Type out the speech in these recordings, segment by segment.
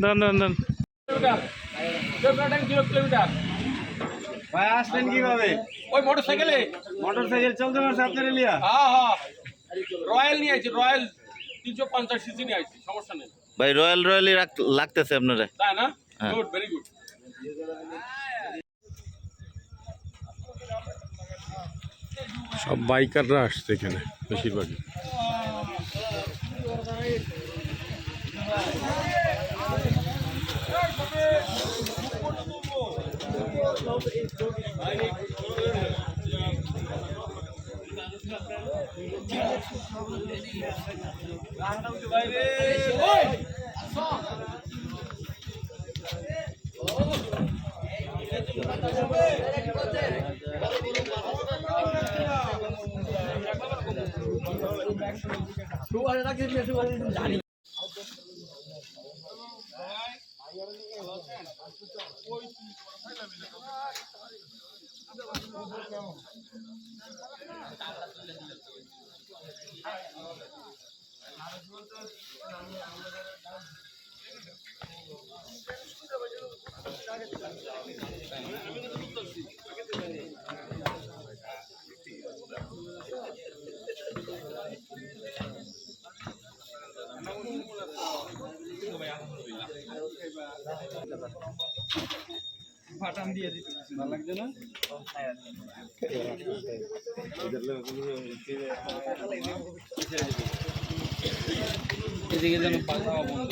দান দান দান ভাই আসলেন কিভাবে? ওই মোটরসাইকেলে। মোটরসাইকেল চলতে পারছে আপনার এলিয়া? হ্যাঁ হ্যাঁ, রয়্যাল নিয়ে আইছি, রয়্যাল 350 সিসি নিয়ে আইছি, সমস্যা নেই। ভাই রয়্যালি লাগতেছে আপনারা। তাই না? হ্যাঁ। Good, very good. সব বাইকাররা আসছে এখানে বেশিরভাগই। ফাটান দিয়ে দিতে ভালো লাগছে না? এদিকে যেন পাতা বন্ধ।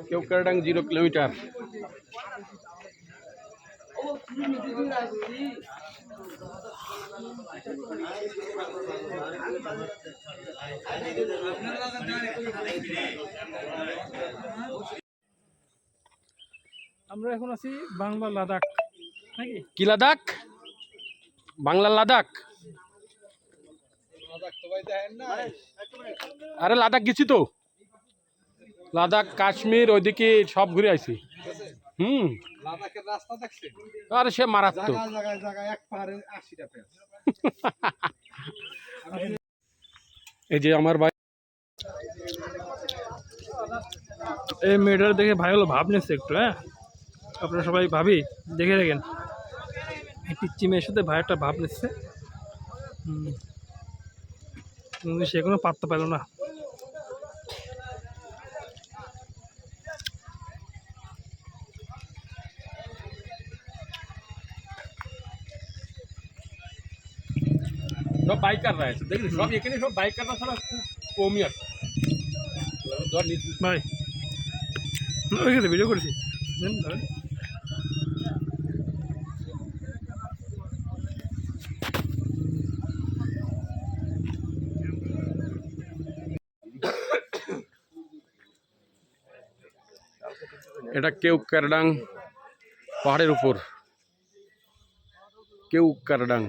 কেওক্রাডাং 0 কিলোমিটার। আমরা এখন আছি বাংলা লাদাখ নাকি? কি লাদাখ? বাংলা লাদাখ। আরে লাদাখ গেছি তো, লাদাখ কাশ্মীর ওইদিকে সব ঘুরে আইছি। লাদাখের রাস্তা দেখছে? আরে সে মারাত্মক। জায়গায় জায়গায় এক পাহাড়ে 80টা পেঁয়াজ। এই যে আমার ভাই, এই মেয়েটার দেখে ভাই হলো ভাব নিচ্ছে একটু। হ্যাঁ, আপনারা সবাই ভাবি দেখে রাখেন, পিচ্চি মেয়ের সাথে ভাই একটা ভাব নিচ্ছে। সে কোনো পাত্তা পেল না। সব বাইকাররা আছে, দেখলি সব এখানে সব বাইকাররা ছাড়া খুব কমই আছে। ভাই ওইখানে ভিডিও করেছি। এটা কেওক্রাডাং পাহাড়ের উপর, কেওক্রাডাং।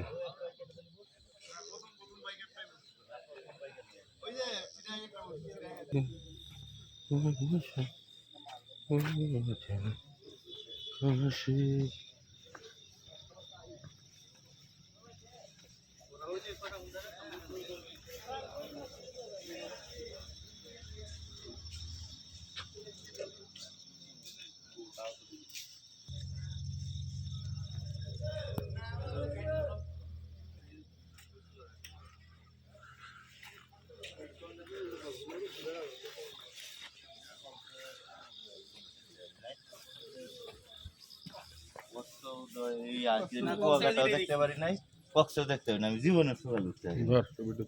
দেখতে পারি নাই, কক্সও দেখতে পারি না। আমি জীবনে সকালে উঠতে পারি।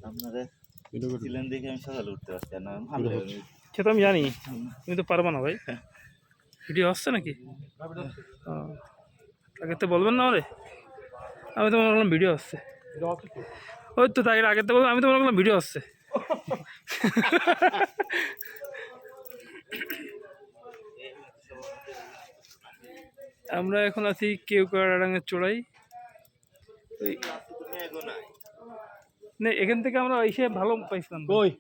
আপনারা ছিলেন দেখে আমি সকালে উঠতে পারছি না। ভালো সে তো আমি জানি, তুমি তো পারবা না ভাই। ভিডিও আসছে নাকি? আগে তো বলবেন না আমারে। আমি তো মনে করলাম ভিডিও আসছে। ওই তো তাই আগে তো বললাম, আমি তো মনে করলাম ভিডিও আসছে। আমরা এখন আছি কেওক্রাডাঙের চূড়ায়। না এখান থেকে আমরা এসে ভালো পাইছিলাম। কই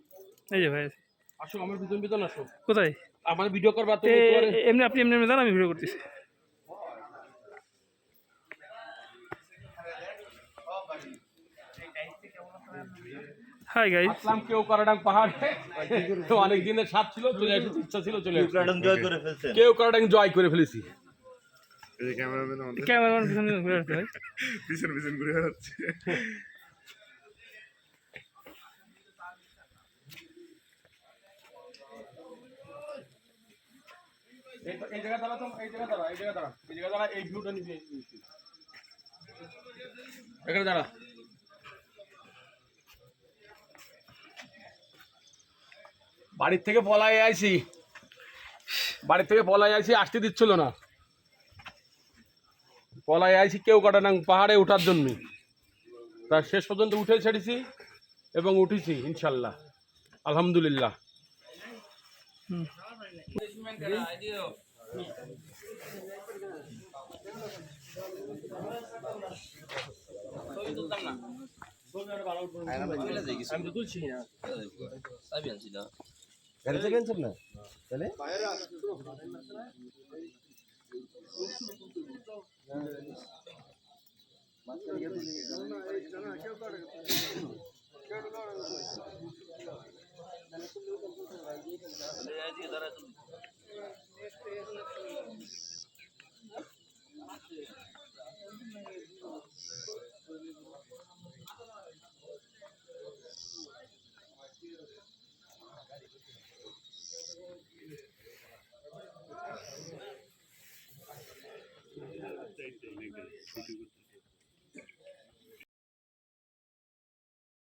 এই যে ভাই, আসো আমার পিছন পিছন আসো। কোথায়? আমার ভিডিও করবা তুমি এমনি আপনি এমনি জান আমি ভিডিও করতেছি। হাই গাইস, আসলাম কেউ কারাডাং পাহাড়ে। তো অনেক দিনের স্বাদ ছিল, চলে আসতে ইচ্ছা ছিল, চলে আসছি। কারণ জয় করে ফেলছেন। কেউ কারাডাং জয় করে ফেলেছি। ক্যামেরাম্যান পিছনে ঘুরে আসছে ভাই। পিছন ঘুরে যাচ্ছে। এই জায়গা দাঁড়া তো, এই জায়গা দাঁড়া, এই জায়গা দাঁড়া, এই জায়গা দাঁড়া, এই ভিউটা নিবি। এখানে দাঁড়া। বাড়ির থেকে পলাই আইছি, আসতে দিচ্ছিল না। পলাই আইছি কেউ কাটানাং পাহাড়ে ওঠার জন্য। তার শেষ পর্যন্ত উঠে ছেড়েছি এবং উঠেছি ইনশাল্লাহ, আলহামদুলিল্লাহ। আমি তো তুলছি না। কেউ